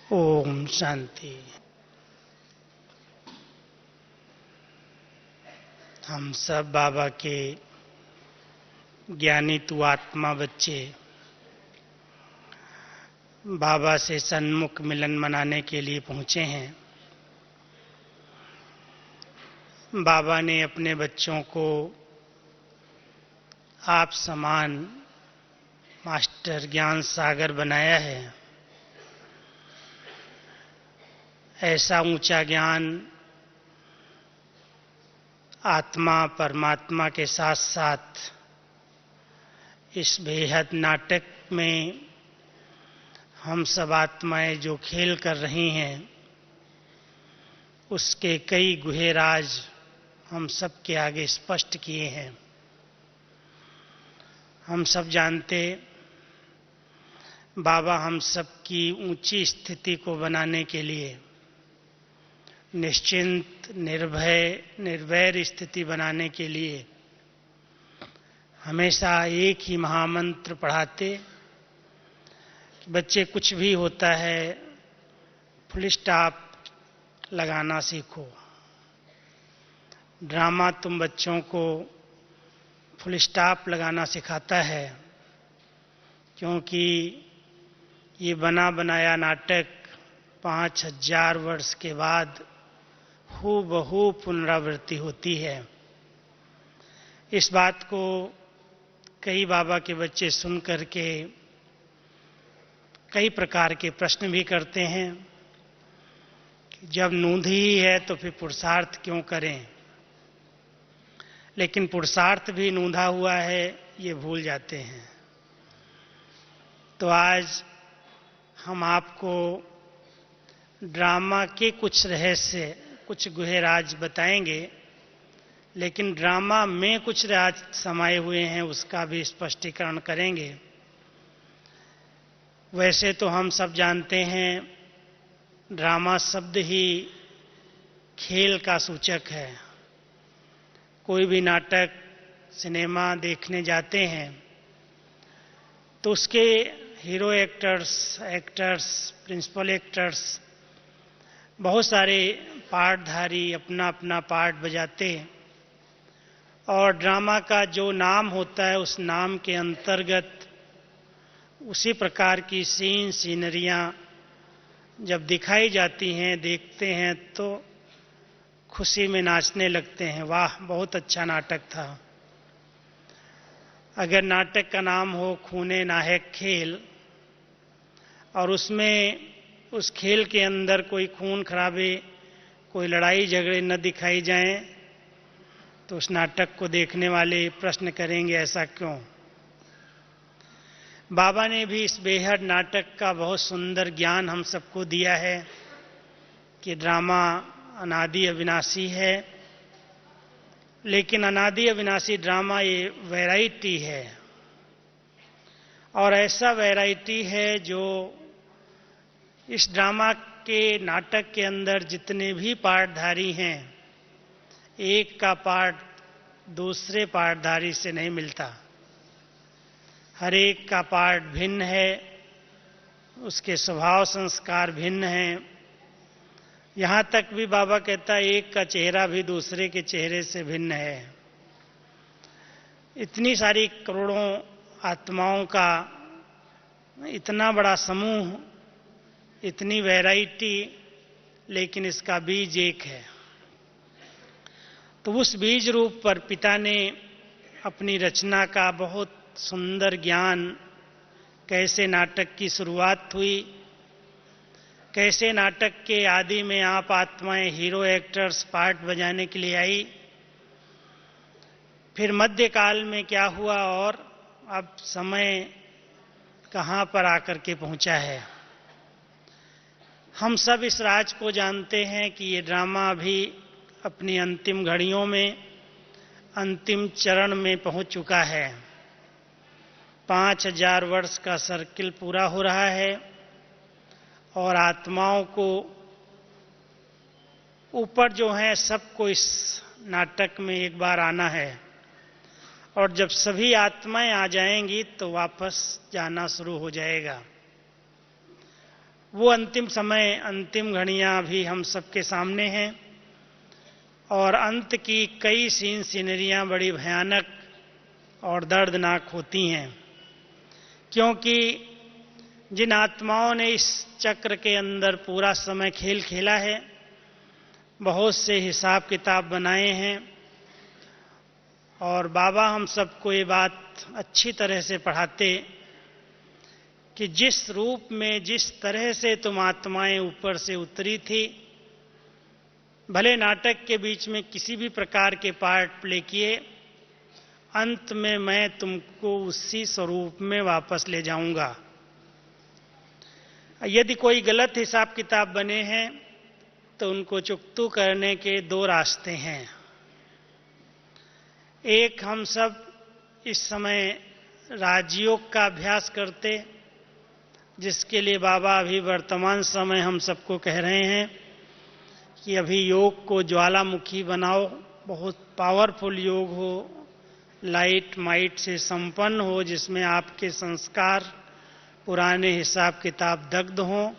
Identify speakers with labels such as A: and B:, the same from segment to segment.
A: ओम शांति। हम सब बाबा के ज्ञानी तू आत्मा बच्चे बाबा से सन्मुख मिलन मनाने के लिए पहुंचे हैं। बाबा ने अपने बच्चों को आप समान मास्टर ज्ञान सागर बनाया है। ऐसा ऊंचा ज्ञान आत्मा परमात्मा के साथ साथ इस बेहद नाटक में हम सब आत्माएं जो खेल कर रही हैं, उसके कई गुहे राज हम सब के आगे स्पष्ट किए हैं। हम सब जानते बाबा हम सब की ऊंची स्थिति को बनाने के लिए, निश्चिंत निर्भय निर्वैर स्थिति बनाने के लिए हमेशा एक ही महामंत्र पढ़ाते कि बच्चे कुछ भी होता है फुल स्टॉप लगाना सीखो। ड्रामा तुम बच्चों को फुल स्टॉप लगाना सिखाता है, क्योंकि ये बना बनाया नाटक 5000 वर्ष के बाद हूबहू पुनरावृत्ति होती है। इस बात को कई बाबा के बच्चे सुन करके कई प्रकार के प्रश्न भी करते हैं कि जब नूंधी ही है तो फिर पुरुषार्थ क्यों करें। लेकिन पुरुषार्थ भी नूंधा हुआ है ये भूल जाते हैं। तो आज हम आपको ड्रामा के कुछ रहस्य, कुछ गुहे राज बताएंगे, लेकिन ड्रामा में कुछ राज समाये हुए हैं उसका भी स्पष्टीकरण करेंगे। वैसे तो हम सब जानते हैं ड्रामा शब्द ही खेल का सूचक है। कोई भी नाटक सिनेमा देखने जाते हैं तो उसके हीरो एक्टर्स प्रिंसिपल एक्टर्स बहुत सारे पार्टधारी अपना अपना पार्ट बजाते हैं, और ड्रामा का जो नाम होता है उस नाम के अंतर्गत उसी प्रकार की सीनरियां जब दिखाई जाती हैं, देखते हैं तो खुशी में नाचने लगते हैं। वाह, बहुत अच्छा नाटक था। अगर नाटक का नाम हो खूने नाहक खेल और उसमें उस खेल के अंदर कोई खून खराबे, कोई लड़ाई झगड़े न दिखाई जाएं, तो उस नाटक को देखने वाले प्रश्न करेंगे ऐसा क्यों। बाबा ने भी इस बेहद नाटक का बहुत सुंदर ज्ञान हम सबको दिया है कि ड्रामा अनादि अविनाशी है, लेकिन अनादि अविनाशी ड्रामा ये वैरायटी है, और ऐसा वैरायटी है जो इस ड्रामा के नाटक के अंदर जितने भी पार्टधारी हैं, एक का पार्ट दूसरे पार्टधारी से नहीं मिलता। हर एक का पार्ट भिन्न है, उसके स्वभाव संस्कार भिन्न हैं। यहाँ तक भी बाबा कहता है एक का चेहरा भी दूसरे के चेहरे से भिन्न है। इतनी सारी करोड़ों आत्माओं का इतना बड़ा समूह, इतनी वैरायटी, लेकिन इसका बीज एक है। तो उस बीज रूप पर पिता ने अपनी रचना का बहुत सुंदर ज्ञान, कैसे नाटक की शुरुआत हुई, कैसे नाटक के आदि में आप आत्माएं हीरो एक्टर्स पार्ट बजाने के लिए आई, फिर मध्यकाल में क्या हुआ और अब समय कहां पर आकर के पहुंचा है। हम सब इस राज को जानते हैं कि ये ड्रामा भी अपनी अंतिम घड़ियों में अंतिम चरण में पहुंच चुका है। 5000 वर्ष का सर्किल पूरा हो रहा है और आत्माओं को ऊपर जो है सबको इस नाटक में एक बार आना है, और जब सभी आत्माएं आ जाएंगी तो वापस जाना शुरू हो जाएगा। वो अंतिम समय, अंतिम घड़ियां भी हम सबके सामने हैं और अंत की कई सीन सीनरियां बड़ी भयानक और दर्दनाक होती हैं, क्योंकि जिन आत्माओं ने इस चक्र के अंदर पूरा समय खेल खेला है, बहुत से हिसाब किताब बनाए हैं और बाबा हम सबको ये बात अच्छी तरह से पढ़ाते कि जिस रूप में, जिस तरह से तुम आत्माएं ऊपर से उतरी थी, भले नाटक के बीच में किसी भी प्रकार के पार्ट प्ले किए, अंत में मैं तुमको उसी स्वरूप में वापस ले जाऊंगा। यदि कोई गलत हिसाब किताब बने हैं तो उनको चुकतू करने के दो रास्ते हैं। एक, हम सब इस समय राजयोग का अभ्यास करते, जिसके लिए बाबा अभी वर्तमान समय हम सबको कह रहे हैं कि अभी योग को ज्वालामुखी बनाओ, बहुत पावरफुल योग हो, लाइट माइट से संपन्न हो, जिसमें आपके संस्कार, पुराने हिसाब किताब दग्ध हों,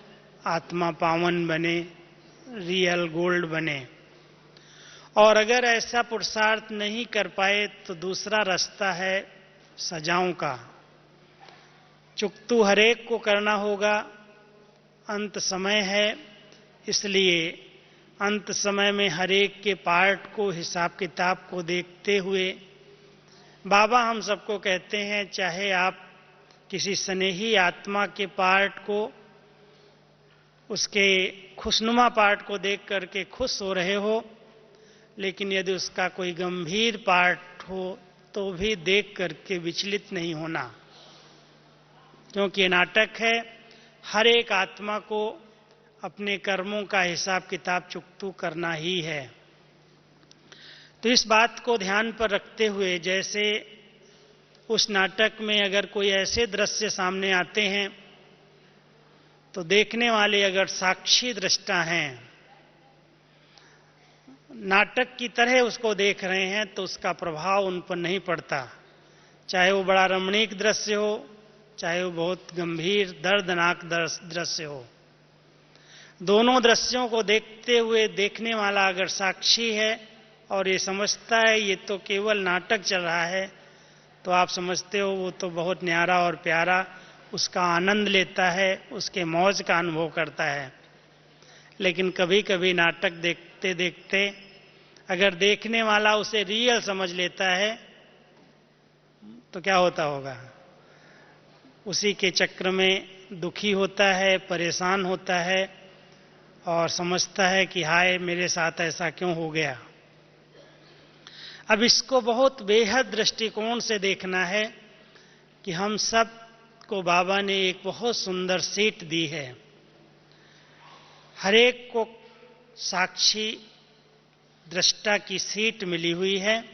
A: आत्मा पावन बने, रियल गोल्ड बने। और अगर ऐसा पुरुषार्थ नहीं कर पाए तो दूसरा रास्ता है सजाओं का। चुकतू हरेक को करना होगा, अंत समय है, इसलिए अंत समय में हरेक के पार्ट को, हिसाब किताब को देखते हुए बाबा हम सबको कहते हैं, चाहे आप किसी स्नेही आत्मा के पार्ट को, उसके खुशनुमा पार्ट को देख करके खुश हो रहे हो, लेकिन यदि उसका कोई गंभीर पार्ट हो तो भी देख करके विचलित नहीं होना, क्योंकि ये नाटक है। हर एक आत्मा को अपने कर्मों का हिसाब किताब चुकतू करना ही है। तो इस बात को ध्यान पर रखते हुए, जैसे उस नाटक में अगर कोई ऐसे दृश्य सामने आते हैं तो देखने वाले अगर साक्षी दृष्टा हैं, नाटक की तरह उसको देख रहे हैं, तो उसका प्रभाव उन पर नहीं पड़ता। चाहे वो बड़ा रमणीक दृश्य हो, चाहे वो बहुत गंभीर दर्दनाक दृश्य हो, दोनों दृश्यों को देखते हुए देखने वाला अगर साक्षी है और ये समझता है ये तो केवल नाटक चल रहा है, तो आप समझते हो वो तो बहुत न्यारा और प्यारा, उसका आनंद लेता है, उसके मौज का अनुभव करता है। लेकिन कभी कभी नाटक देखते देखते अगर देखने वाला उसे रियल समझ लेता है तो क्या होता होगा? उसी के चक्र में दुखी होता है, परेशान होता है और समझता है कि हाय मेरे साथ ऐसा क्यों हो गया। अब इसको बहुत बेहद दृष्टिकोण से देखना है कि हम सब को बाबा ने एक बहुत सुंदर सीट दी है। हर एक को साक्षी दृष्टा की सीट मिली हुई है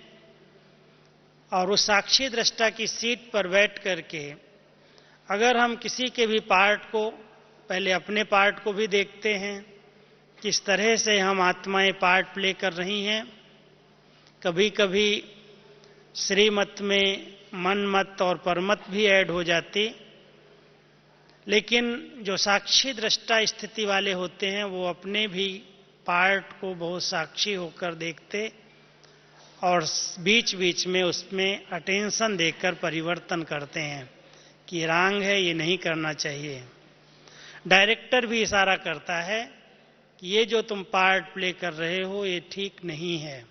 A: और उस साक्षी दृष्टा की सीट पर बैठ करके अगर हम किसी के भी पार्ट को, पहले अपने पार्ट को भी देखते हैं, किस तरह से हम आत्माएं पार्ट प्ले कर रही हैं। कभी कभी श्रीमत में मन मत और परमत भी ऐड हो जाती, लेकिन जो साक्षी दृष्टा स्थिति वाले होते हैं वो अपने भी पार्ट को बहुत साक्षी होकर देखते और बीच बीच में उसमें अटेंशन देकर परिवर्तन करते हैं कि रांग है, ये नहीं करना चाहिए। डायरेक्टर भी इशारा करता है कि ये जो तुम पार्ट प्ले कर रहे हो ये ठीक नहीं है,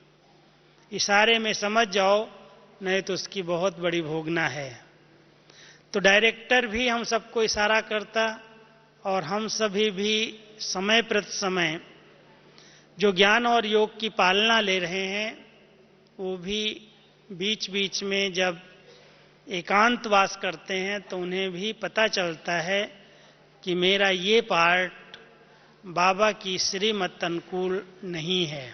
A: इशारे में समझ जाओ, नहीं तो उसकी बहुत बड़ी भोगना है। तो डायरेक्टर भी हम सबको इशारा करता और हम सभी भी समय प्रति समय जो ज्ञान और योग की पालना ले रहे हैं वो भी बीच बीच में जब एकांतवास करते हैं तो उन्हें भी पता चलता है कि मेरा ये पार्ट बाबा की श्रीमत अनुकूल नहीं है,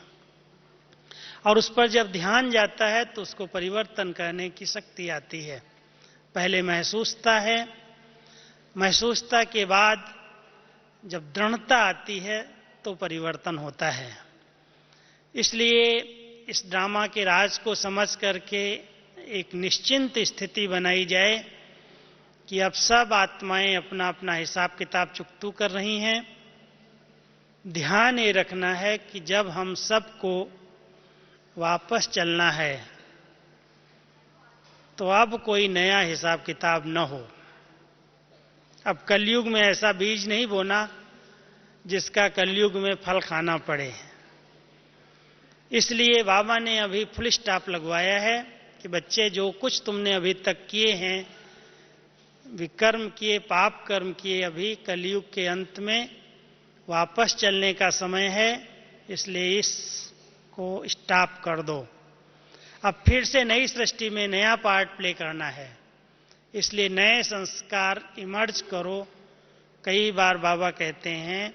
A: और उस पर जब ध्यान जाता है तो उसको परिवर्तन करने की शक्ति आती है। पहले महसूसता है, महसूसता के बाद जब दृढ़ता आती है तो परिवर्तन होता है। इसलिए इस ड्रामा के राज को समझ करके एक निश्चिंत स्थिति बनाई जाए कि अब सब आत्माएं अपना अपना हिसाब किताब चुकतू कर रही हैं। ध्यान ये रखना है कि जब हम सबको वापस चलना है तो अब कोई नया हिसाब किताब न हो। अब कलयुग में ऐसा बीज नहीं बोना जिसका कलयुग में फल खाना पड़े। इसलिए बाबा ने अभी फुल स्टॉप लगवाया है कि बच्चे जो कुछ तुमने अभी तक किए हैं, विकर्म किए, पाप कर्म किए, अभी कलयुग के अंत में वापस चलने का समय है, इसलिए इसको स्टॉप कर दो। अब फिर से नई सृष्टि में नया पार्ट प्ले करना है, इसलिए नए संस्कार इमर्ज करो। कई बार बाबा कहते हैं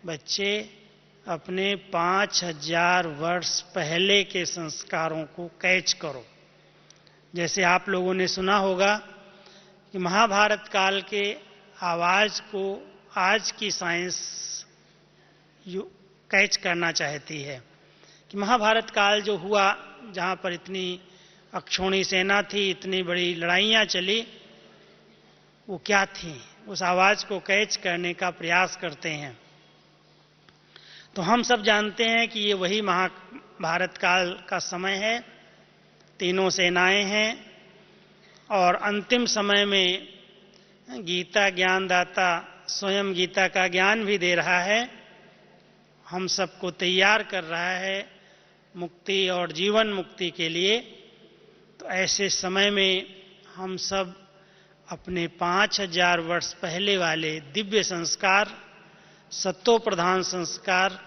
A: बच्चे अपने 5000 वर्ष पहले के संस्कारों को कैच करो। जैसे आप लोगों ने सुना होगा कि महाभारत काल के आवाज को आज की साइंस कैच करना चाहती है कि महाभारत काल जो हुआ, जहां पर इतनी अक्षौणी सेना थी, इतनी बड़ी लड़ाइयां चली, वो क्या थी, उस आवाज को कैच करने का प्रयास करते हैं। तो हम सब जानते हैं कि ये वही महाभारत काल का समय है। तीनों सेनाएं हैं और अंतिम समय में गीता ज्ञानदाता स्वयं गीता का ज्ञान भी दे रहा है, हम सबको तैयार कर रहा है मुक्ति और जीवन मुक्ति के लिए। तो ऐसे समय में हम सब अपने 5000 वर्ष पहले वाले दिव्य संस्कार, सत्तो प्रधान संस्कार,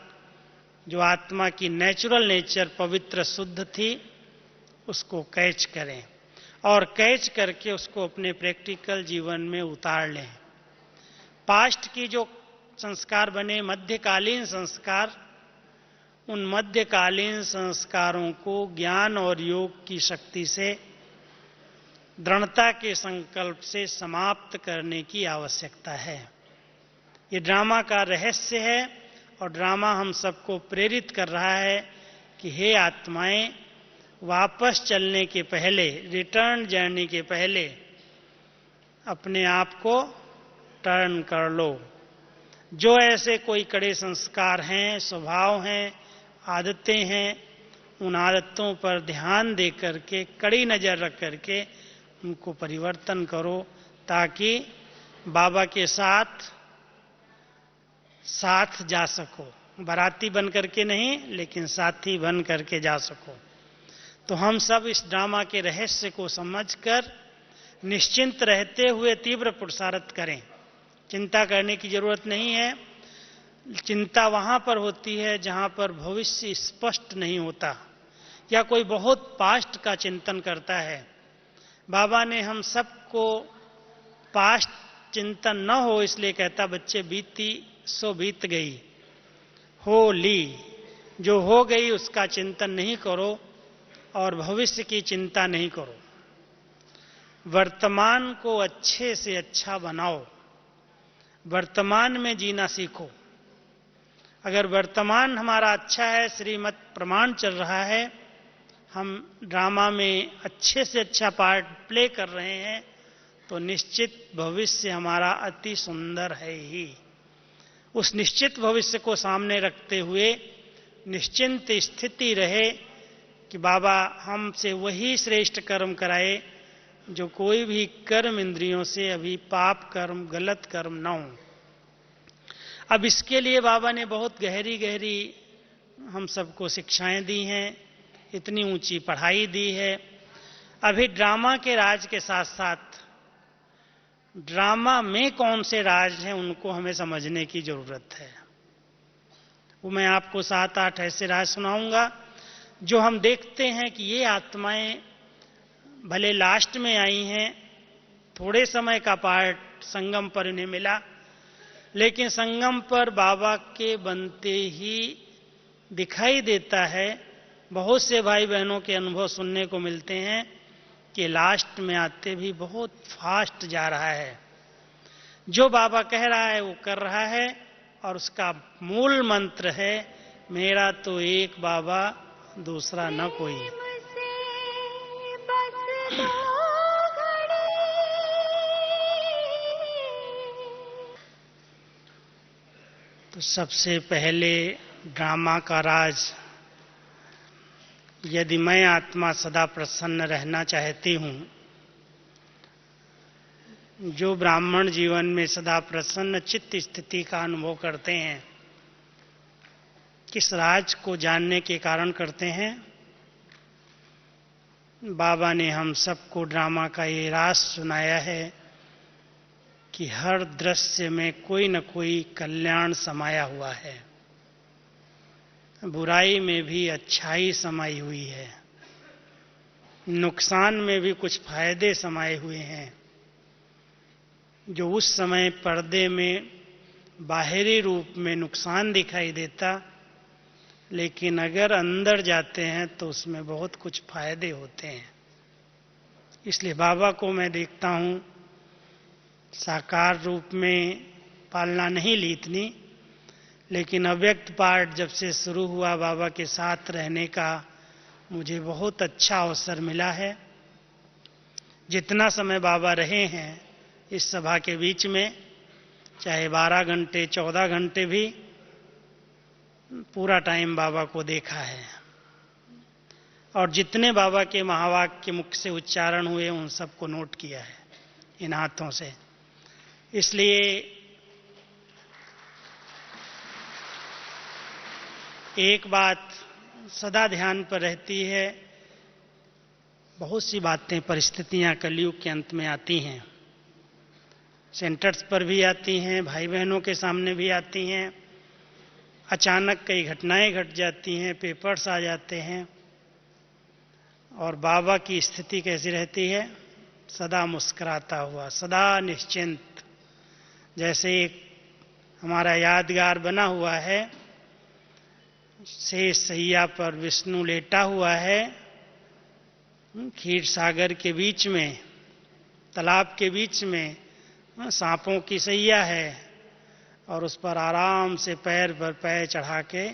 A: जो आत्मा की नेचुरल नेचर पवित्र शुद्ध थी, उसको कैच करें और कैच करके उसको अपने प्रैक्टिकल जीवन में उतार लें। पास्ट की जो संस्कार बने, मध्यकालीन संस्कार, उन मध्यकालीन संस्कारों को ज्ञान और योग की शक्ति से, दृढ़ता के संकल्प से समाप्त करने की आवश्यकता है। ये ड्रामा का रहस्य है और ड्रामा हम सबको प्रेरित कर रहा है कि हे आत्माएं, वापस चलने के पहले, रिटर्न जर्नी के पहले अपने आप को टर्न कर लो। जो ऐसे कोई कड़े संस्कार हैं, स्वभाव हैं, आदतें हैं, उन आदतों पर ध्यान दे करके, कड़ी नजर रख करके उनको परिवर्तन करो, ताकि बाबा के साथ जा सको। बाराती बन करके नहीं, लेकिन साथी बन करके जा सको। तो हम सब इस ड्रामा के रहस्य को समझकर निश्चिंत रहते हुए तीव्र पुरुषार्थ करें। चिंता करने की जरूरत नहीं है। चिंता वहां पर होती है जहां पर भविष्य स्पष्ट नहीं होता या कोई बहुत पास्ट का चिंतन करता है। बाबा ने हम सबको पास्ट चिंतन न हो इसलिए कहता, बच्चे बीती सो बीत गई, हो ली, जो हो गई उसका चिंतन नहीं करो और भविष्य की चिंता नहीं करो। वर्तमान को अच्छे से अच्छा बनाओ, वर्तमान में जीना सीखो। अगर वर्तमान हमारा अच्छा है, श्रीमत प्रमाण चल रहा है, हम ड्रामा में अच्छे से अच्छा पार्ट प्ले कर रहे हैं, तो निश्चित भविष्य हमारा अति सुंदर है ही। उस निश्चित भविष्य को सामने रखते हुए निश्चिंत स्थिति रहे कि बाबा हमसे वही श्रेष्ठ कर्म कराए जो कोई भी कर्म इंद्रियों से अभी पाप कर्म, गलत कर्म न हो। अब इसके लिए बाबा ने बहुत गहरी गहरी हम सबको शिक्षाएं दी हैं, इतनी ऊंची पढ़ाई दी है। अभी ड्रामा के राज के साथ साथ ड्रामा में कौन से राज हैं उनको हमें समझने की जरूरत है। वो मैं आपको 7-8 ऐसे राज सुनाऊंगा जो हम देखते हैं कि ये आत्माएं भले लास्ट में आई हैं, थोड़े समय का पार्ट संगम पर इन्हें मिला, लेकिन संगम पर बाबा के बनते ही दिखाई देता है, बहुत से भाई बहनों के अनुभव सुनने को मिलते हैं कि लास्ट में आते भी बहुत फास्ट जा रहा है। जो बाबा कह रहा है वो कर रहा है और उसका मूल मंत्र है, मेरा तो एक बाबा, दूसरा न कोई। तो सबसे पहले ड्रामा का राज, यदि मैं आत्मा सदा प्रसन्न रहना चाहती हूँ, जो ब्राह्मण जीवन में सदा प्रसन्न चित्त स्थिति का अनुभव करते हैं, किस राज को जानने के कारण करते हैं? बाबा ने हम सबको ड्रामा का ये राज सुनाया है कि हर दृश्य में कोई न कोई कल्याण समाया हुआ है, बुराई में भी अच्छाई समाई हुई है, नुकसान में भी कुछ फायदे समाये हुए हैं। जो उस समय पर्दे में बाहरी रूप में नुकसान दिखाई देता, लेकिन अगर अंदर जाते हैं तो उसमें बहुत कुछ फायदे होते हैं। इसलिए बाबा को मैं देखता हूँ, साकार रूप में पालना नहीं ली इतनी, लेकिन अव्यक्त पाठ जब से शुरू हुआ बाबा के साथ रहने का मुझे बहुत अच्छा अवसर मिला है। जितना समय बाबा रहे हैं इस सभा के बीच में, चाहे 12 घंटे 14 घंटे भी, पूरा टाइम बाबा को देखा है। और जितने बाबा के महावाक्य मुख से उच्चारण हुए उन सबको नोट किया है इन हाथों से। इसलिए एक बात सदा ध्यान पर रहती है, बहुत सी बातें परिस्थितियां कलयुग के अंत में आती हैं, सेंटर्स पर भी आती हैं, भाई बहनों के सामने भी आती हैं, अचानक कई घटनाएं घट जाती हैं, पेपर्स आ जाते हैं। और बाबा की स्थिति कैसी रहती है? सदा मुस्कुराता हुआ, सदा निश्चिंत। जैसे एक हमारा यादगार बना हुआ है, शेष सैया पर विष्णु लेटा हुआ है, क्षीर सागर के बीच में, तालाब के बीच में सांपों की सैया है, और उस पर आराम से पैर पर पैर चढ़ा के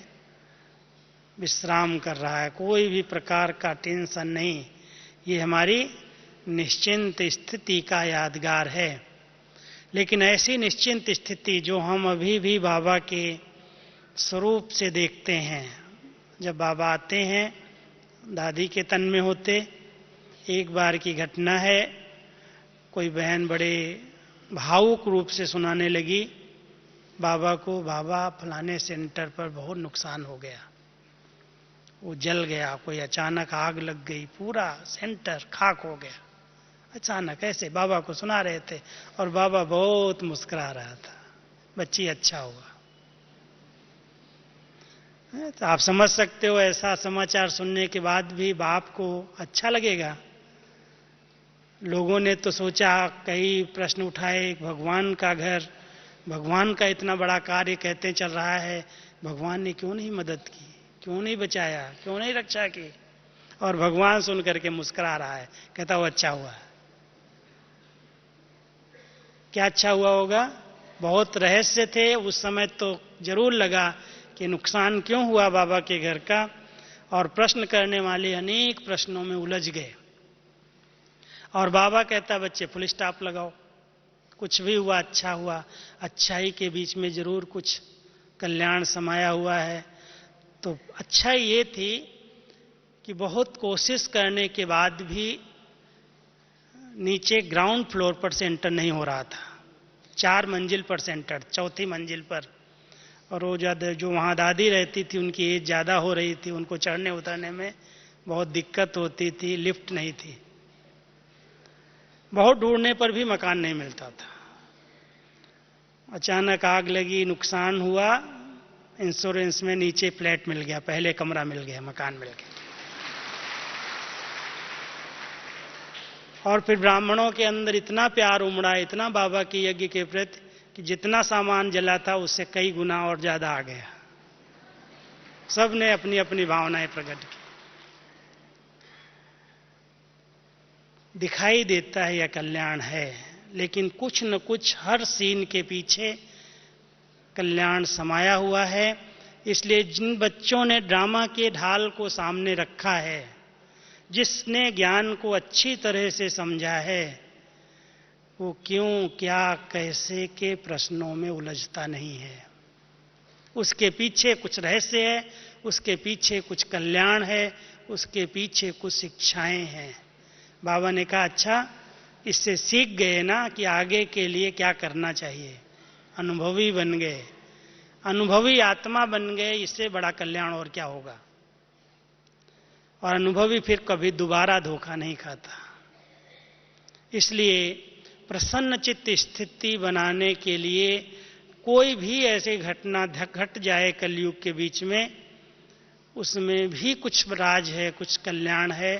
A: विश्राम कर रहा है, कोई भी प्रकार का टेंशन नहीं। ये हमारी निश्चिंत स्थिति का यादगार है। लेकिन ऐसी निश्चिंत स्थिति जो हम अभी भी बाबा के स्वरूप से देखते हैं, जब बाबा आते हैं, दादी के तन में होते, एक बार की घटना है, कोई बहन बड़े भावुक रूप से सुनाने लगी बाबा को, बाबा फलाने सेंटर पर बहुत नुकसान हो गया, वो जल गया, कोई अचानक आग लग गई, पूरा सेंटर खाक हो गया। अचानक ऐसे बाबा को सुना रहे थे और बाबा बहुत मुस्कुरा रहा था, बच्ची अच्छा हुआ। तो आप समझ सकते हो, ऐसा समाचार सुनने के बाद भी बाप को अच्छा लगेगा? लोगों ने तो सोचा, कई प्रश्न उठाए, भगवान का घर, भगवान का इतना बड़ा कार्य कहते चल रहा है, भगवान ने क्यों नहीं मदद की, क्यों नहीं बचाया, क्यों नहीं रक्षा की? और भगवान सुन करके मुस्कुरा रहा है, कहता वो अच्छा हुआ। क्या अच्छा हुआ होगा? बहुत रहस्य थे उस समय, तो जरूर लगा कि नुकसान क्यों हुआ बाबा के घर का, और प्रश्न करने वाले अनेक प्रश्नों में उलझ गए। और बाबा कहता, बच्चे फुल स्टॉप लगाओ, कुछ भी हुआ अच्छा हुआ, अच्छाई के बीच में जरूर कुछ कल्याण समाया हुआ है। तो अच्छा ये थी कि बहुत कोशिश करने के बाद भी नीचे ग्राउंड फ्लोर पर सेंटर नहीं हो रहा था, 4 मंजिल पर सेंटर, 4थी मंजिल पर। और वो जो वहाँ दादी रहती थी, उनकी एज ज़्यादा हो रही थी, उनको चढ़ने उतरने में बहुत दिक्कत होती थी, लिफ्ट नहीं थी, बहुत ढूंढने पर भी मकान नहीं मिलता था। अचानक आग लगी, नुकसान हुआ, इंश्योरेंस में नीचे फ्लैट मिल गया, पहले कमरा मिल गया, मकान मिल गया। और फिर ब्राह्मणों के अंदर इतना प्यार उमड़ा, इतना बाबा के यज्ञ के प्रति, कि जितना सामान जला था उससे कई गुना और ज्यादा आ गया। सब ने अपनी अपनी भावनाएं प्रकट की। दिखाई देता है यह कल्याण है, लेकिन कुछ न कुछ हर सीन के पीछे कल्याण समाया हुआ है। इसलिए जिन बच्चों ने ड्रामा के ढाल को सामने रखा है, जिसने ज्ञान को अच्छी तरह से समझा है, वो क्यों, क्या, कैसे के प्रश्नों में उलझता नहीं है। उसके पीछे कुछ रहस्य है, उसके पीछे कुछ कल्याण है, उसके पीछे कुछ शिक्षाएं हैं। बाबा ने कहा अच्छा, इससे सीख गए ना कि आगे के लिए क्या करना चाहिए, अनुभवी बन गए, अनुभवी आत्मा बन गए, इससे बड़ा कल्याण और क्या होगा। और अनुभवी फिर कभी दोबारा धोखा नहीं खाता। इसलिए प्रसन्न चित्त स्थिति बनाने के लिए कोई भी ऐसी घटना घट जाए कलयुग के बीच में, उसमें भी कुछ राज है, कुछ कल्याण है,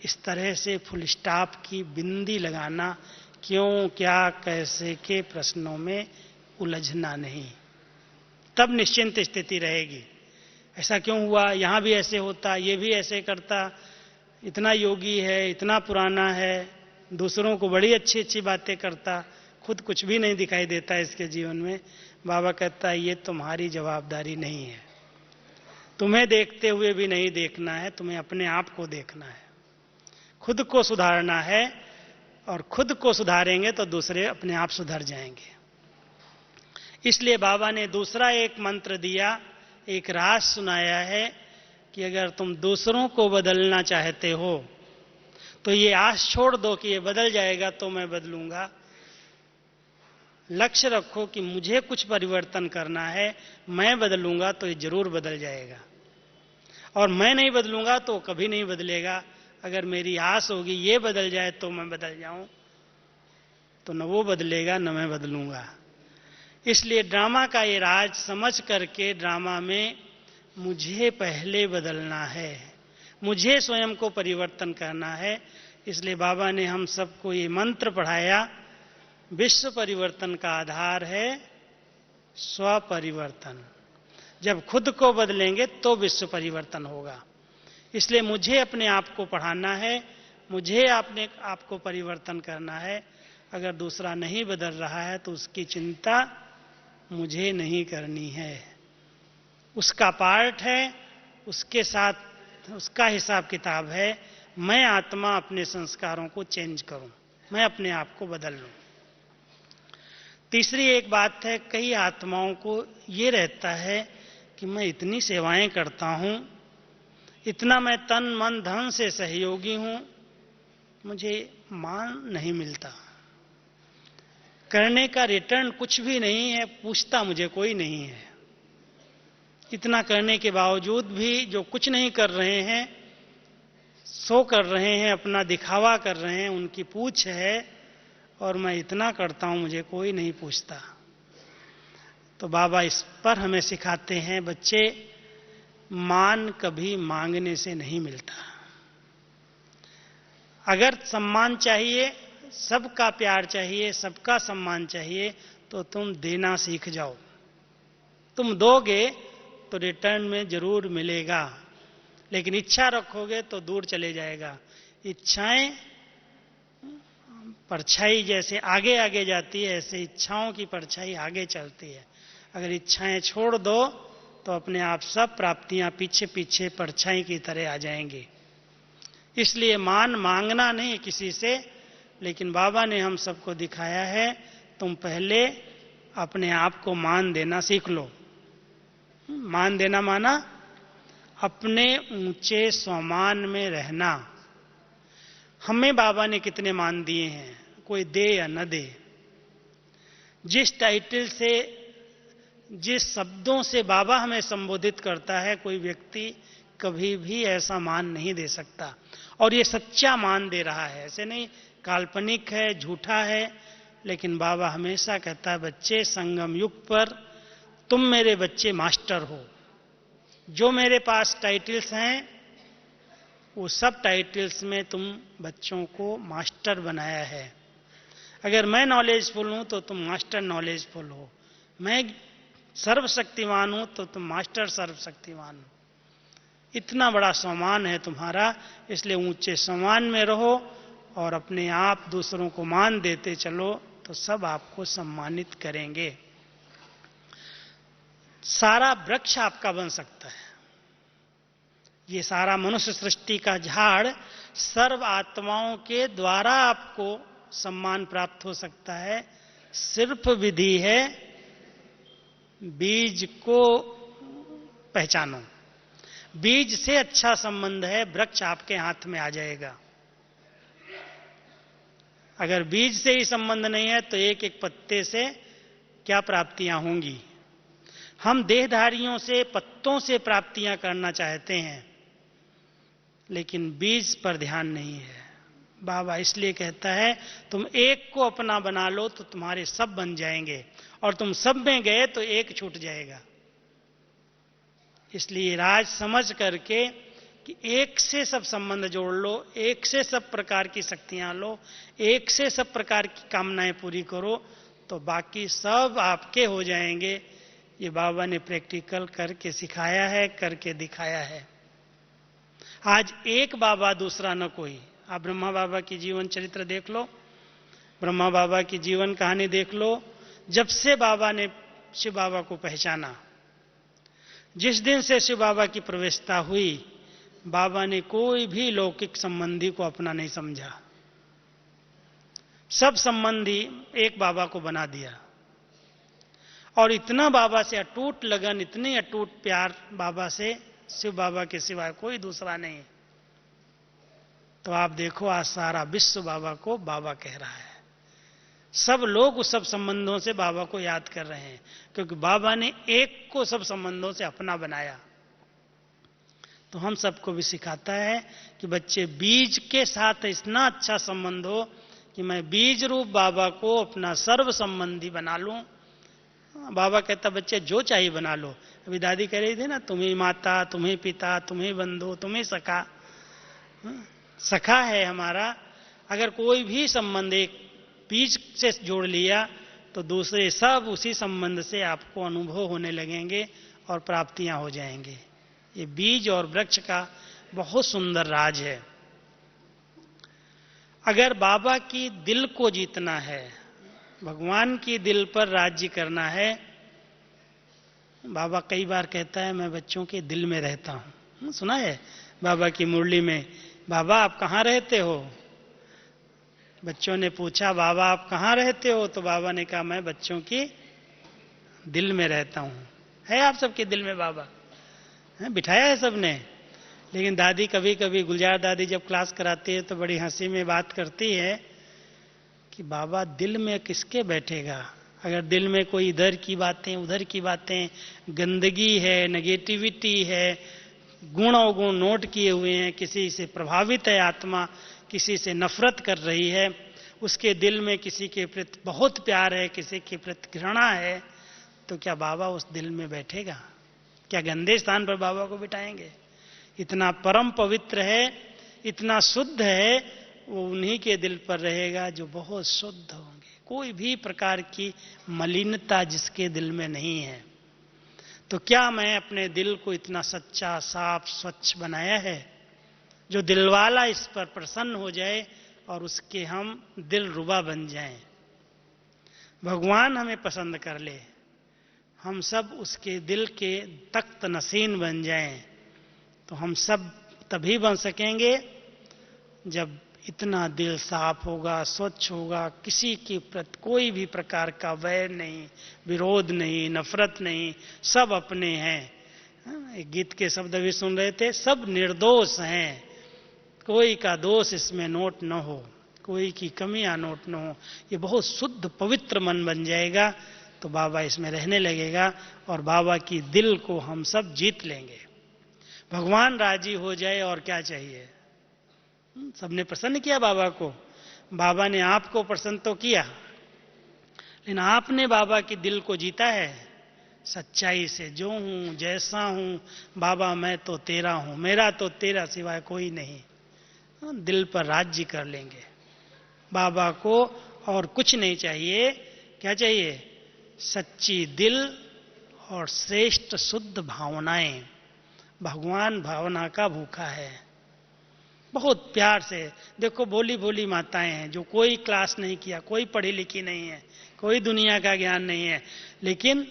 A: इस तरह से फुल स्टॉप की बिंदी लगाना, क्यों क्या कैसे के प्रश्नों में उलझना नहीं, तब निश्चिंत स्थिति रहेगी। ऐसा क्यों हुआ, यहां भी ऐसे होता, ये भी ऐसे करता, इतना योगी है, इतना पुराना है, दूसरों को बड़ी अच्छी अच्छी बातें करता, खुद कुछ भी नहीं दिखाई देता इसके जीवन में। बाबा कहता है ये तुम्हारी जवाबदारी नहीं है, तुम्हें देखते हुए भी नहीं देखना है, तुम्हें अपने आप को देखना है, खुद को सुधारना है, और खुद को सुधारेंगे तो दूसरे अपने आप सुधर जाएंगे। इसलिए बाबा ने दूसरा एक मंत्र दिया, एक राज सुनाया है कि अगर तुम दूसरों को बदलना चाहते हो तो ये आस छोड़ दो कि ये बदल जाएगा तो मैं बदलूंगा। लक्ष्य रखो कि मुझे कुछ परिवर्तन करना है, मैं बदलूंगा तो ये जरूर बदल जाएगा, और मैं नहीं बदलूंगा तो कभी नहीं बदलेगा। अगर मेरी आस होगी ये बदल जाए तो मैं बदल जाऊं, तो न वो बदलेगा न मैं बदलूंगा। इसलिए ड्रामा का ये राज समझ करके ड्रामा में मुझे पहले बदलना है, मुझे स्वयं को परिवर्तन करना है। इसलिए बाबा ने हम सबको ये मंत्र पढ़ाया, विश्व परिवर्तन का आधार है स्वपरिवर्तन। जब खुद को बदलेंगे तो विश्व परिवर्तन होगा। इसलिए मुझे अपने आप को पढ़ाना है, मुझे अपने आप को परिवर्तन करना है। अगर दूसरा नहीं बदल रहा है तो उसकी चिंता मुझे नहीं करनी है, उसका पार्ट है, उसके साथ उसका हिसाब किताब है। मैं आत्मा अपने संस्कारों को चेंज करूं, मैं अपने आप को बदल लूं। तीसरी एक बात है, कई आत्माओं को ये रहता है कि मैं इतनी सेवाएं करता हूं, इतना मैं तन मन धन से सहयोगी हूं, मुझे मान नहीं मिलता, करने का रिटर्न कुछ भी नहीं है, पूछता मुझे कोई नहीं है। इतना करने के बावजूद भी जो कुछ नहीं कर रहे हैं, सो कर रहे हैं, अपना दिखावा कर रहे हैं, उनकी पूछ है, और मैं इतना करता हूं मुझे कोई नहीं पूछता। तो बाबा इस पर हमें सिखाते हैं, बच्चे मान कभी मांगने से नहीं मिलता। अगर सम्मान चाहिए, सबका प्यार चाहिए, सबका सम्मान चाहिए, तो तुम देना सीख जाओ। तुम दोगे तो रिटर्न में जरूर मिलेगा, लेकिन इच्छा रखोगे तो दूर चले जाएगा। इच्छाएं परछाई जैसे आगे आगे जाती है, ऐसे इच्छाओं की परछाई आगे चलती है। अगर इच्छाएं छोड़ दो तो अपने आप सब प्राप्तियां पीछे पीछे परछाई की तरह आ जाएंगी। इसलिए मान मांगना नहीं किसी से, लेकिन बाबा ने हम सबको दिखाया है, तुम पहले अपने आप को मान देना सीख लो। मान देना माना अपने ऊंचे स्वमान में रहना। हमें बाबा ने कितने मान दिए हैं, कोई दे या न दे, जिस टाइटल से, जिस शब्दों से बाबा हमें संबोधित करता है, कोई व्यक्ति कभी भी ऐसा मान नहीं दे सकता। और ये सच्चा मान दे रहा है, ऐसे नहीं काल्पनिक है, झूठा है। लेकिन बाबा हमेशा कहता है, बच्चे संगम युग पर तुम मेरे बच्चे मास्टर हो। जो मेरे पास टाइटल्स हैं, वो सब टाइटल्स में तुम बच्चों को मास्टर बनाया है। अगर मैं नॉलेजफुल हूं तो तुम मास्टर नॉलेजफुल हो, मैं सर्वशक्तिमान हूं तो तुम मास्टर सर्वशक्तिमान हो। इतना बड़ा सम्मान है तुम्हारा, इसलिए ऊंचे सम्मान में रहो और अपने आप दूसरों को मान देते चलो, तो सब आपको सम्मानित करेंगे। सारा वृक्ष आपका बन सकता है। ये सारा मनुष्य सृष्टि का झाड़ सर्व आत्माओं के द्वारा आपको सम्मान प्राप्त हो सकता है। सिर्फ विधि है बीज को पहचानो। बीज से अच्छा संबंध है, वृक्ष आपके हाथ में आ जाएगा। अगर बीज से ही संबंध नहीं है तो एक एक पत्ते से क्या प्राप्तियां होंगी। हम देहधारियों से, पत्तों से प्राप्तियां करना चाहते हैं, लेकिन बीज पर ध्यान नहीं है। बाबा इसलिए कहता है तुम एक को अपना बना लो तो तुम्हारे सब बन जाएंगे, और तुम सब में गए तो एक छूट जाएगा। इसलिए राज समझ करके कि एक से सब संबंध जोड़ लो, एक से सब प्रकार की शक्तियां लो, एक से सब प्रकार की कामनाएं पूरी करो, तो बाकी सब आपके हो जाएंगे। ये बाबा ने प्रैक्टिकल करके सिखाया है, करके दिखाया है। आज एक बाबा, दूसरा न कोई। आप ब्रह्मा बाबा की जीवन चरित्र देख लो, ब्रह्मा बाबा की जीवन कहानी देख लो। जब से बाबा ने शिव बाबा को पहचाना, जिस दिन से शिव बाबा की प्रवेशता हुई, बाबा ने कोई भी लौकिक संबंधी को अपना नहीं समझा। सब संबंधी एक बाबा को बना दिया, और इतना बाबा से अटूट लगन, इतनी अटूट प्यार बाबा से, शिव बाबा के सिवाय कोई दूसरा नहीं। तो आप देखो आज सारा विश्व बाबा को बाबा कह रहा है। सब लोग उस सब संबंधों से बाबा को याद कर रहे हैं, क्योंकि बाबा ने एक को सब संबंधों से अपना बनाया। तो हम सबको भी सिखाता है कि बच्चे बीज के साथ इतना अच्छा संबंध हो कि मैं बीज रूप बाबा को अपना सर्व संबंधी बना लूं। बाबा कहता बच्चे जो चाहिए बना लो। अभी दादी कह रही थी ना, तुम्हें माता, तुम्हें पिता, तुम्हें बंधु, तुम्हें सखा। सखा है हमारा। अगर कोई भी संबंध एक बीज से जोड़ लिया तो दूसरे सब उसी संबंध से आपको अनुभव होने लगेंगे और प्राप्तियां हो जाएंगे। ये बीज और वृक्ष का बहुत सुंदर राज है। अगर बाबा की दिल को जीतना है, भगवान की दिल पर राज्य करना है, बाबा कई बार कहता है मैं बच्चों के दिल में रहता हूं। सुना है बाबा की मुरली में, बाबा आप कहां रहते हो? बच्चों ने पूछा बाबा आप कहां रहते हो? तो बाबा ने कहा मैं बच्चों की दिल में रहता हूं। है आप सबके दिल में बाबा? है, बिठाया है सबने। लेकिन दादी कभी कभी, गुलजार दादी जब क्लास कराती है तो बड़ी हंसी में बात करती है कि बाबा दिल में किसके बैठेगा? अगर दिल में कोई इधर की बातें, उधर की बातें, गंदगी है, नेगेटिविटी है, गुण अवगुण नोट किए हुए हैं, किसी से प्रभावित है आत्मा, किसी से नफरत कर रही है, उसके दिल में किसी के प्रति बहुत प्यार है, किसी के प्रति घृणा है, तो क्या बाबा उस दिल में बैठेगा? क्या गंदे स्थान पर बाबा को बिठाएंगे? इतना परम पवित्र है, इतना शुद्ध है, वो उन्हीं के दिल पर रहेगा जो बहुत शुद्ध होंगे। कोई भी प्रकार की मलिनता जिसके दिल में नहीं है। तो क्या मैं अपने दिल को इतना सच्चा, साफ, स्वच्छ बनाया है जो दिलवाला इस पर प्रसन्न हो जाए और उसके हम दिल रुबा बन जाएं। भगवान हमें पसंद कर ले, हम सब उसके दिल के तख्त नसीन बन जाएं। तो हम सब तभी बन सकेंगे जब इतना दिल साफ होगा, स्वच्छ होगा, किसी के प्रति कोई भी प्रकार का वैर नहीं, विरोध नहीं, नफरत नहीं, सब अपने हैं। एक गीत के शब्द भी सुन रहे थे, सब निर्दोष हैं, कोई का दोष इसमें नोट न हो, कोई की कमियां नोट न हो। ये बहुत शुद्ध पवित्र मन बन जाएगा तो बाबा इसमें रहने लगेगा और बाबा की दिल को हम सब जीत लेंगे। भगवान राजी हो जाए और क्या चाहिए? सबने प्रसन्न किया बाबा को, बाबा ने आपको प्रसन्न तो किया, लेकिन आपने बाबा की दिल को जीता है सच्चाई से। जो हूं, जैसा हूं, बाबा मैं तो तेरा हूं, मेरा तो तेरा सिवाय कोई नहीं। दिल पर राज्य कर लेंगे। बाबा को और कुछ नहीं चाहिए। क्या चाहिए? सच्ची दिल और श्रेष्ठ शुद्ध भावनाएं। भगवान भावना का भूखा है। बहुत प्यार से देखो, भोली भोली माताएं हैं जो कोई क्लास नहीं किया, कोई पढ़ी लिखी नहीं है, कोई दुनिया का ज्ञान नहीं है, लेकिन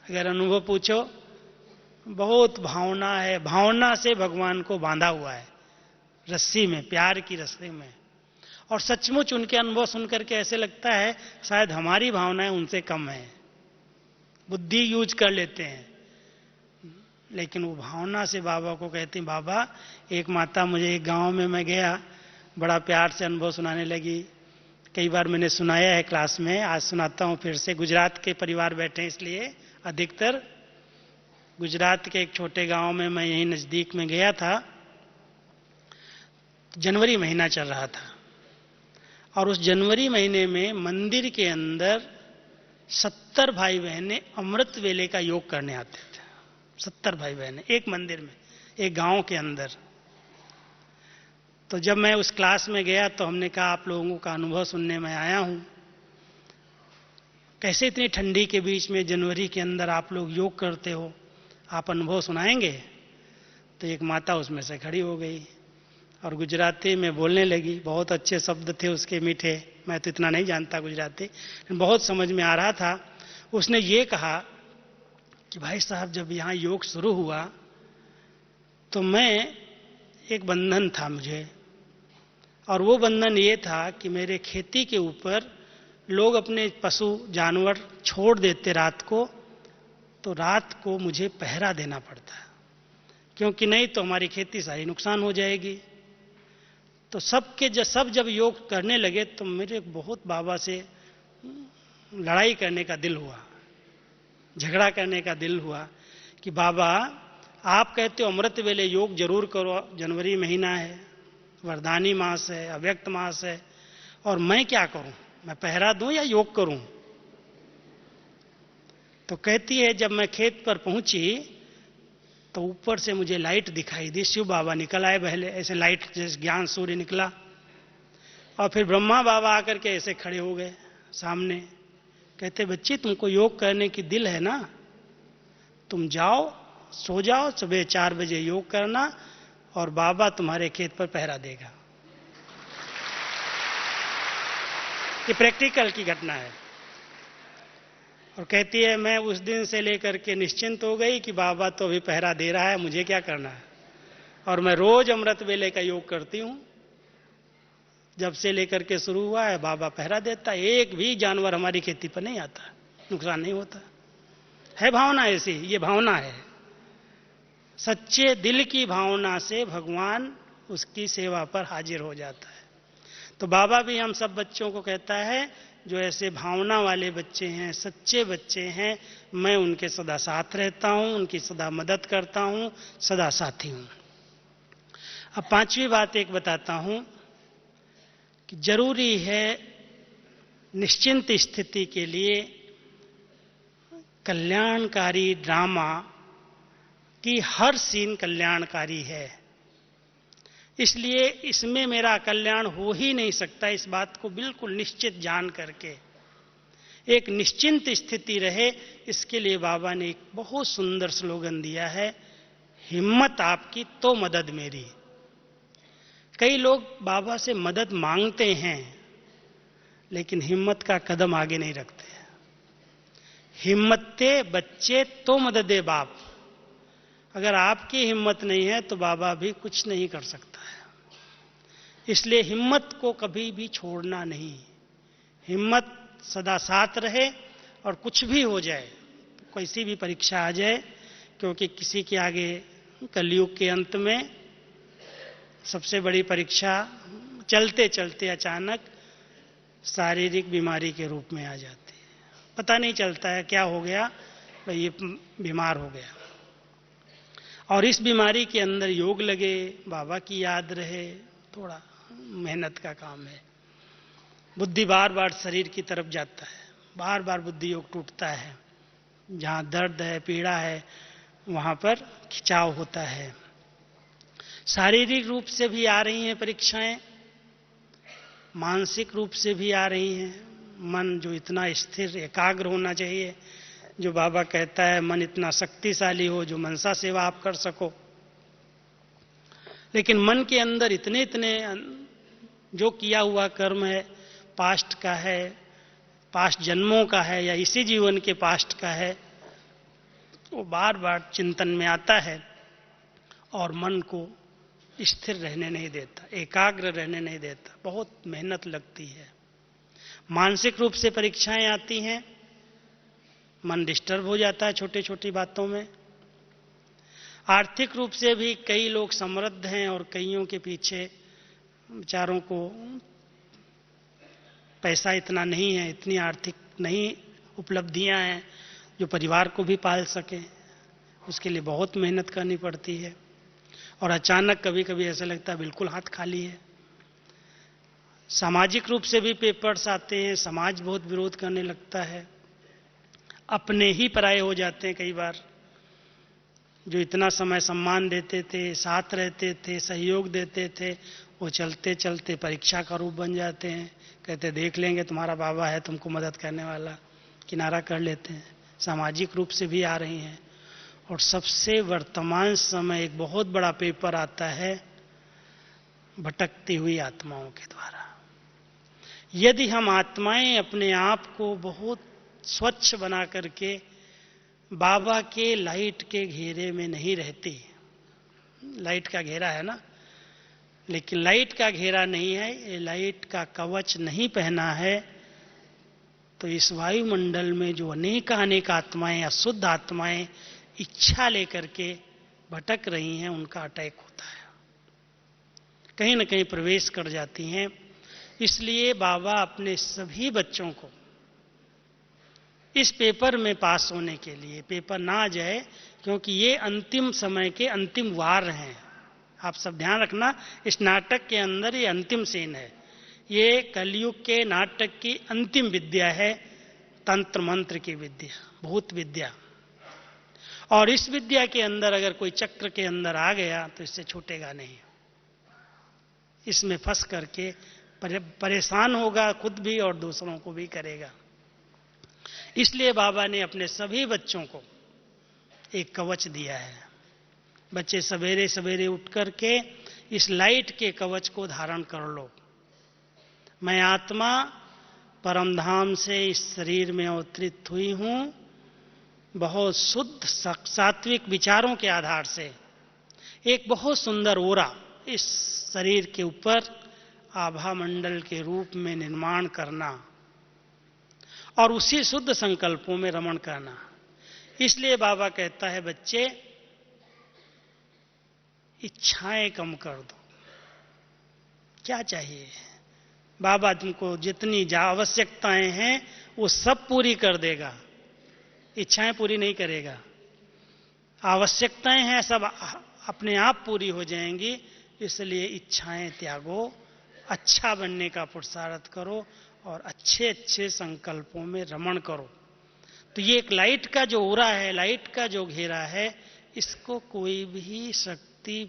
A: अगर अनुभव पूछो बहुत भावना है। भावना से भगवान को बांधा हुआ है रस्सी में, प्यार की रस्सी में। और सचमुच उनके अनुभव सुनकर के ऐसे लगता है शायद हमारी भावनाएं उनसे कम है। बुद्धि यूज कर लेते हैं, लेकिन वो भावना से बाबा को कहती, बाबा एक माता मुझे एक गांव में मैं गया, बड़ा प्यार से अनुभव सुनाने लगी। कई बार मैंने सुनाया है क्लास में, आज सुनाता हूं फिर से। गुजरात के परिवार बैठे हैं इसलिए अधिकतर। गुजरात के एक छोटे गांव में मैं यहीं नजदीक में गया था। जनवरी महीना चल रहा था और उस जनवरी महीने में मंदिर के अंदर 70 भाई बहनें अमृत वेले का योग करने आते थे। 70 भाई बहनें एक मंदिर में, एक गांव के अंदर। तो जब मैं उस क्लास में गया तो हमने कहा आप लोगों का अनुभव सुनने में आया हूं, कैसे इतनी ठंडी के बीच में जनवरी के अंदर आप लोग योग करते हो, आप अनुभव सुनाएंगे? तो एक माता उसमें से खड़ी हो गई और गुजराती में बोलने लगी। बहुत अच्छे शब्द थे उसके, मीठे। मैं तो इतना नहीं जानता गुजराती, बहुत समझ में आ रहा था। उसने ये कहा कि भाई साहब, जब यहाँ योग शुरू हुआ तो मैं, एक बंधन था मुझे, और वो बंधन ये था कि मेरे खेती के ऊपर लोग अपने पशु जानवर छोड़ देते रात को, तो रात को मुझे पहरा देना पड़ता, क्योंकि नहीं तो हमारी खेती सारी नुकसान हो जाएगी। तो सब जब योग करने लगे तो मेरे बहुत बाबा से लड़ाई करने का दिल हुआ, झगड़ा करने का दिल हुआ कि बाबा आप कहते हो अमृत वेले योग जरूर करो, जनवरी महीना है, वरदानी मास है, अव्यक्त मास है, और मैं क्या करूं? मैं पहरा दूं या योग करूं? तो कहती है जब मैं खेत पर पहुंची तो ऊपर से मुझे लाइट दिखाई दी। शिव बाबा निकल आए पहले, ऐसे लाइट जैसे ज्ञान सूर्य निकला, और फिर ब्रह्मा बाबा आकर के ऐसे खड़े हो गए सामने। कहते बच्ची तुमको योग करने की दिल है ना, तुम जाओ सो जाओ, सुबह 4 बजे योग करना और बाबा तुम्हारे खेत पर पहरा देगा। ये प्रैक्टिकल की घटना है। और कहती है मैं उस दिन से लेकर के निश्चिंत हो गई कि बाबा तो अभी पहरा दे रहा है, मुझे क्या करना है। और मैं रोज अमृत वेले का योग करती हूं। जब से लेकर के शुरू हुआ है बाबा पहरा देता है, एक भी जानवर हमारी खेती पर नहीं आता, नुकसान नहीं होता है। भावना ऐसी, ये भावना है। सच्चे दिल की भावना से भगवान उसकी सेवा पर हाजिर हो जाता है। तो बाबा भी हम सब बच्चों को कहता है जो ऐसे भावना वाले बच्चे हैं, सच्चे बच्चे हैं, मैं उनके सदा साथ रहता हूं, उनकी सदा मदद करता हूं, सदा साथी हूं। अब 5वीं बात एक बताता हूं कि जरूरी है निश्चिंत स्थिति के लिए कल्याणकारी ड्रामा की हर सीन कल्याणकारी है। इसलिए इसमें मेरा कल्याण हो ही नहीं सकता, इस बात को बिल्कुल निश्चित जान करके एक निश्चिंत स्थिति रहे, इसके लिए बाबा ने एक बहुत सुंदर स्लोगन दिया है, हिम्मत आपकी तो मदद मेरी। कई लोग बाबा से मदद मांगते हैं लेकिन हिम्मत का कदम आगे नहीं रखते। हिम्मते बच्चे तो मददे बाप। अगर आपकी हिम्मत नहीं है तो बाबा भी कुछ नहीं कर सकता है। इसलिए हिम्मत को कभी भी छोड़ना नहीं, हिम्मत सदा साथ रहे, और कुछ भी हो जाए, कैसी भी परीक्षा आ जाए, क्योंकि किसी के आगे कलयुग के अंत में सबसे बड़ी परीक्षा चलते चलते अचानक शारीरिक बीमारी के रूप में आ जाती है। पता नहीं चलता है क्या हो गया, भाई ये बीमार हो गया। और इस बीमारी के अंदर योग लगे, बाबा की याद रहे, थोड़ा मेहनत का काम है। बुद्धि बार बार शरीर की तरफ जाता है, बार बार बुद्धि योग टूटता है। जहां दर्द है, पीड़ा है, वहां पर खिंचाव होता है। शारीरिक रूप से भी आ रही हैं परीक्षाएं, मानसिक रूप से भी आ रही हैं। मन जो इतना स्थिर एकाग्र होना चाहिए, जो बाबा कहता है मन इतना शक्तिशाली हो जो मनसा सेवा आप कर सको। लेकिन मन के अंदर इतने इतने जो किया हुआ कर्म है, पास्ट का है, पास्ट जन्मों का है, या इसी जीवन के पास्ट का है, वो बार बार चिंतन में आता है और मन को स्थिर रहने नहीं देता, एकाग्र रहने नहीं देता। बहुत मेहनत लगती है। मानसिक रूप से परीक्षाएं आती हैं, मन डिस्टर्ब हो जाता है छोटी छोटी बातों में। आर्थिक रूप से भी कई लोग समृद्ध हैं और कईयों के पीछे बेचारों को पैसा इतना नहीं है, इतनी आर्थिक नहीं उपलब्धियां हैं जो परिवार को भी पाल सके। उसके लिए बहुत मेहनत करनी पड़ती है और अचानक कभी कभी ऐसा लगता है बिल्कुल हाथ खाली है। सामाजिक रूप से भी पेपर्स आते हैं, समाज बहुत विरोध करने लगता है, अपने ही पराये हो जाते हैं कई बार। जो इतना समय सम्मान देते थे, साथ रहते थे, सहयोग देते थे, वो चलते चलते परीक्षा का रूप बन जाते हैं। कहते देख लेंगे तुम्हारा बाबा है तुमको मदद करने वाला, किनारा कर लेते हैं। सामाजिक रूप से भी आ रही हैं। और सबसे वर्तमान समय एक बहुत बड़ा पेपर आता है भटकती हुई आत्माओं के द्वारा। यदि हम आत्माएं अपने आप को बहुत स्वच्छ बना करके बाबा के लाइट के घेरे में नहीं रहती, लाइट का घेरा है ना, लेकिन लाइट का घेरा नहीं है, ये लाइट का कवच नहीं पहना है, तो इस वायुमंडल में जो अनेक आत्माएं, अशुद्ध आत्माएं इच्छा लेकर के भटक रही हैं, उनका अटैक होता है, कहीं ना कहीं प्रवेश कर जाती हैं। इसलिए बाबा अपने सभी बच्चों को इस पेपर में पास होने के लिए, पेपर ना आ जाए, क्योंकि ये अंतिम समय के अंतिम वार हैं। आप सब ध्यान रखना, इस नाटक के अंदर ये अंतिम सीन है। ये कलयुग के नाटक की अंतिम विद्या है, तंत्र मंत्र की विद्या, भूत विद्या। और इस विद्या के अंदर अगर कोई चक्र के अंदर आ गया तो इससे छूटेगा नहीं, इसमें फंस करके परेशान होगा खुद भी और दूसरों को भी करेगा। इसलिए बाबा ने अपने सभी बच्चों को एक कवच दिया है। बच्चे सवेरे सवेरे उठ करके इस लाइट के कवच को धारण कर लो। मैं आत्मा परमधाम से इस शरीर में अवतरित हुई हूं, बहुत शुद्ध सात्विक विचारों के आधार से एक बहुत सुंदर ओरा इस शरीर के ऊपर आभा मंडल के रूप में निर्माण करना और उसी शुद्ध संकल्पों में रमण करना। इसलिए बाबा कहता है बच्चे इच्छाएं कम कर दो। क्या चाहिए? बाबा तुमको जितनी आवश्यकताएं हैं वो सब पूरी कर देगा, इच्छाएं पूरी नहीं करेगा। आवश्यकताएं हैं सब अपने आप पूरी हो जाएंगी। इसलिए इच्छाएं त्यागो, अच्छा बनने का पुरुषार्थ करो और अच्छे अच्छे संकल्पों में रमण करो। तो ये एक लाइट का जो ओरा है, लाइट का जो घेरा है, इसको कोई भी शक्ति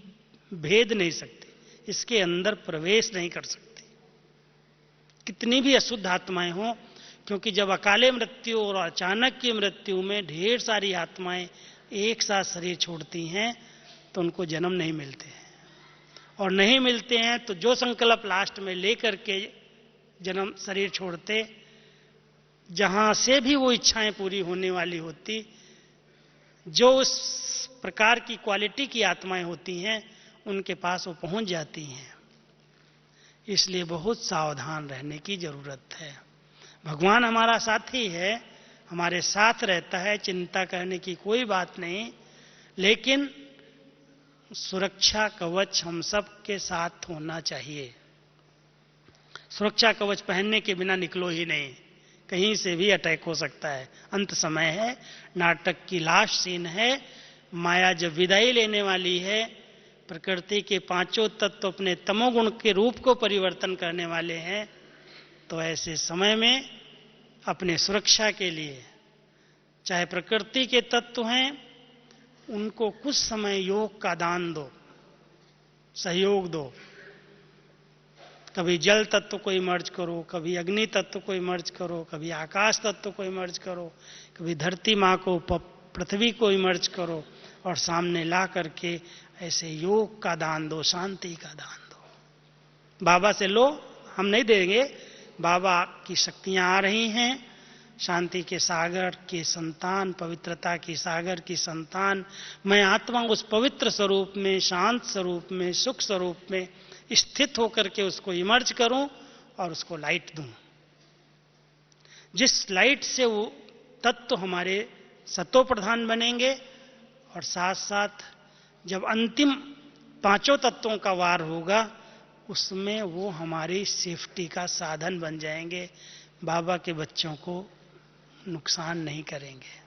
A: भेद नहीं सकती, इसके अंदर प्रवेश नहीं कर सकती, कितनी भी अशुद्ध आत्माएं हों। क्योंकि जब अकाले मृत्यु और अचानक की मृत्यु में ढेर सारी आत्माएं एक साथ शरीर छोड़ती हैं तो उनको जन्म नहीं मिलते हैं, और नहीं मिलते हैं तो जो संकल्प लास्ट में लेकर के जन्म शरीर छोड़ते, जहां से भी वो इच्छाएं पूरी होने वाली होती, जो उस प्रकार की क्वालिटी की आत्माएं होती हैं उनके पास वो पहुंच जाती हैं। इसलिए बहुत सावधान रहने की जरूरत है। भगवान हमारा साथी है, हमारे साथ रहता है, चिंता करने की कोई बात नहीं, लेकिन सुरक्षा कवच हम सब के साथ होना चाहिए। सुरक्षा कवच पहनने के बिना निकलो ही नहीं, कहीं से भी अटैक हो सकता है। अंत समय है, नाटक की लास्ट सीन है, माया जब विदाई लेने वाली है, प्रकृति के पांचों तत्व अपने तमोगुण के रूप को परिवर्तन करने वाले हैं। तो ऐसे समय में अपने सुरक्षा के लिए, चाहे प्रकृति के तत्व हैं, उनको कुछ समय योग का दान दो, सहयोग दो। कभी जल तत्व को इमर्ज करो, कभी अग्नि तत्व को इमर्ज करो, कभी आकाश तत्व को इमर्ज करो, कभी धरती माँ को, पृथ्वी को इमर्ज करो, और सामने ला करके ऐसे योग का दान दो, शांति का दान दो। बाबा से लो, हम नहीं देंगे, बाबा की शक्तियां आ रही हैं। शांति के सागर के संतान, पवित्रता की सागर की संतान, मैं आत्मा उस पवित्र स्वरूप में, शांत स्वरूप में, सुख स्वरूप में स्थित होकर के उसको इमर्ज करूं और उसको लाइट दूं। जिस लाइट से वो तत्व हमारे सतो प्रधान बनेंगे और साथ साथ जब अंतिम पांचों तत्वों का वार होगा उसमें वो हमारी सेफ्टी का साधन बन जाएंगे, बाबा के बच्चों को नुकसान नहीं करेंगे।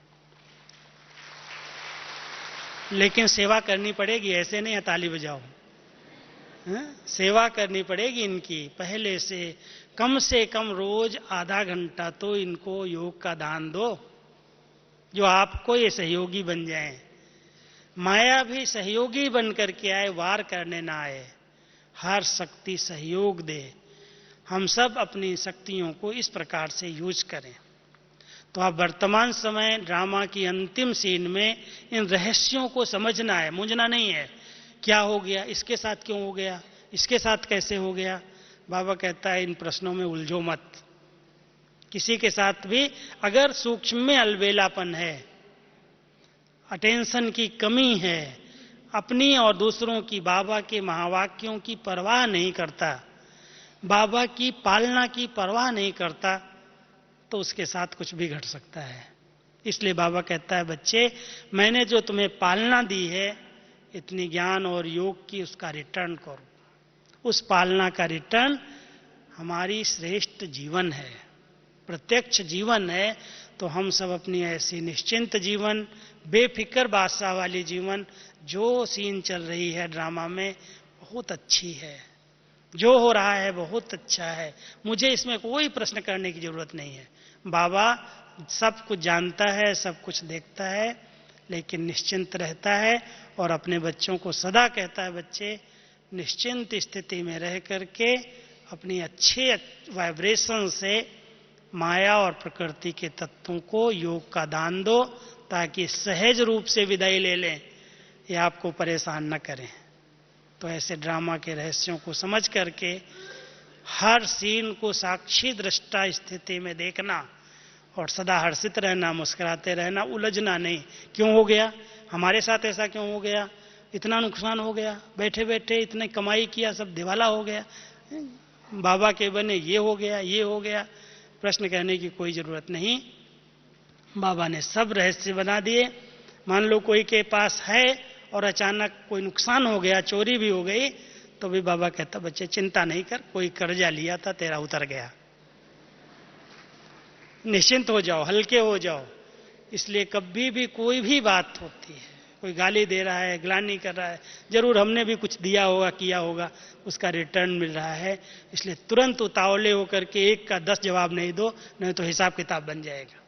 A: लेकिन सेवा करनी पड़ेगी, ऐसे नहीं ताली बजाओ। सेवा करनी पड़ेगी इनकी। पहले से कम रोज आधा घंटा तो इनको योग का दान दो, जो आपको ये सहयोगी बन जाएं। माया भी सहयोगी बन करके आए, वार करने ना आए। हर शक्ति सहयोग दे। हम सब अपनी शक्तियों को इस प्रकार से यूज करें। तो आप वर्तमान समय ड्रामा की अंतिम सीन में इन रहस्यों को समझना है, मूंझना नहीं है। क्या हो गया, इसके साथ क्यों हो गया, इसके साथ कैसे हो गया। बाबा कहता है इन प्रश्नों में उलझो मत। किसी के साथ भी अगर सूक्ष्म में अलबेलापन है, अटेंशन की कमी है, अपनी और दूसरों की, बाबा के महावाक्यों की परवाह नहीं करता, बाबा की पालना की परवाह नहीं करता, तो उसके साथ कुछ भी घट सकता है। इसलिए बाबा कहता है बच्चे, मैंने जो तुम्हें पालना दी है, इतनी ज्ञान और योग की, उसका रिटर्न करो। उस पालना का रिटर्न हमारी श्रेष्ठ जीवन है, प्रत्यक्ष जीवन है। तो हम सब अपनी ऐसी निश्चिंत जीवन, बेफिक्र बादशाह वाली जीवन, जो सीन चल रही है ड्रामा में बहुत अच्छी है, जो हो रहा है बहुत अच्छा है, मुझे इसमें कोई प्रश्न करने की जरूरत नहीं है। बाबा सब कुछ जानता है, सब कुछ देखता है, लेकिन निश्चिंत रहता है और अपने बच्चों को सदा कहता है बच्चे निश्चिंत स्थिति में रह करके अपनी अच्छे वाइब्रेशन से माया और प्रकृति के तत्वों को योग का दान दो, ताकि सहज रूप से विदाई ले लें, ये आपको परेशान न करें। तो ऐसे ड्रामा के रहस्यों को समझ करके हर सीन को साक्षी दृष्टा स्थिति में देखना और सदा हर्षित रहना, मुस्कुराते रहना, उलझना नहीं। क्यों हो गया, हमारे साथ ऐसा क्यों हो गया, इतना नुकसान हो गया, बैठे बैठे इतने कमाई किया, सब दिवाला हो गया, बाबा के बने ये हो गया, ये हो गया। प्रश्न करने की कोई जरूरत नहीं। बाबा ने सब रहस्य बना दिए। मान लो कोई के पास है और अचानक कोई नुकसान हो गया, चोरी भी हो गई, तो भी बाबा कहता बच्चे चिंता नहीं कर, कोई कर्जा लिया था तेरा उतर गया, निश्चिंत हो जाओ, हल्के हो जाओ। इसलिए कभी भी कोई भी बात होती है, कोई गाली दे रहा है, ग्लानि कर रहा है, जरूर हमने भी कुछ दिया होगा, किया होगा, उसका रिटर्न मिल रहा है। इसलिए तुरंत उतावले होकर के एक का 10 जवाब नहीं दो, नहीं तो हिसाब किताब बन जाएगा।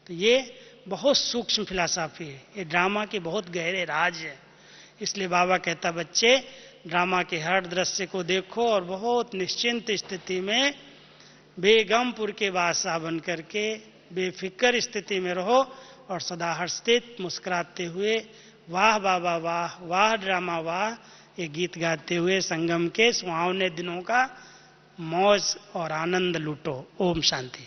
A: तो ये बहुत सूक्ष्म फिलॉसफी है, ये ड्रामा के बहुत गहरे राज है। इसलिए बाबा कहता बच्चे ड्रामा के हर दृश्य को देखो और बहुत निश्चिंत स्थिति में बेगमपुर के बादशाह बन करके बेफिक्र स्थिति में रहो और सदा हर्षित मुस्कुराते हुए वाह बाबा वाह, वाह ड्रामा वाह, ये गीत गाते हुए संगम के सुहावने दिनों का मौज और आनंद लूटो। ओम शांति।